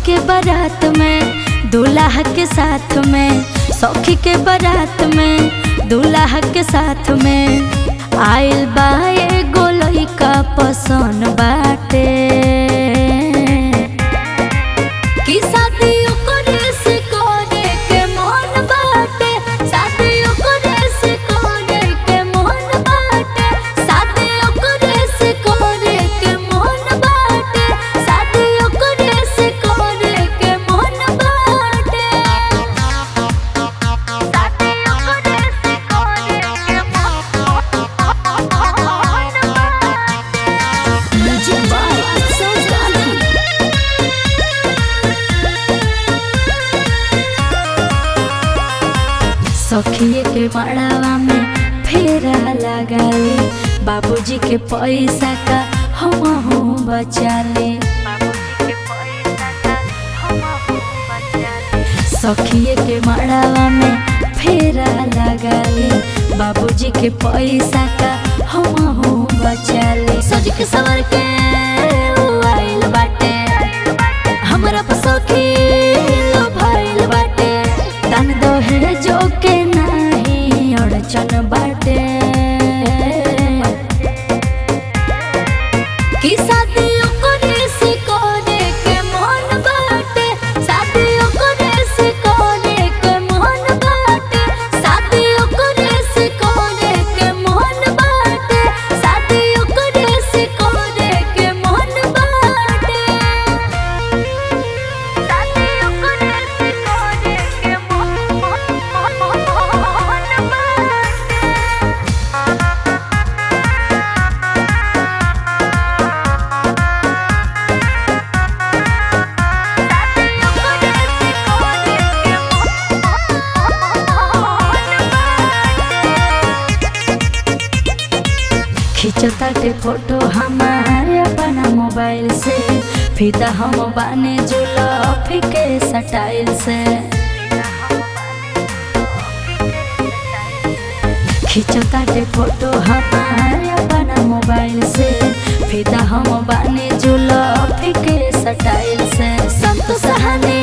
के बारात में दूल्हा के साथ में, सखी के बारात में दूल्हा के साथ में आइल बा एगो लइका पसंद बाटे कि शादी ओकरे से करे के मन बाटे, शादी ओकरे से करे के मन बाटे, शादी ओकरे से करे के मन बाटे, शादी ओकरे से करे के मन बाटे, शादी ओकरे से करे के मन बाटे। मुझे बात समझ सखिए के मड़ावा में फेरा लगाले, बाबूजी के पैसा का हम बचा ले, सखिए के मड़ावा में फेरा लगाले, बाबूजी के पैसा का हम बचा ले। सज के सवर के आइल बाटे हमरा पसखी लो भइल बाटे, तन दोहरे जो के नाही अड़चन बाटे कि शादी ओकरे से करे के मन बाटे, शादी ओकरे से करे के मन बाटे, शादी ओकरे से करे के मन बाटे, शादी ओकरे से करे के मन बाटे, शादी ओकरे से करे के मन खिंचताटे फोटो हमारे अपना मोबाइल से, फिदा हम बाने जुल्फी के स्टाइल से, खिंचताटे फोटो हमारे अपना मोबाइल से, फिदा हम बाने जुल्फी के स्टाइल से। संतोष सहाने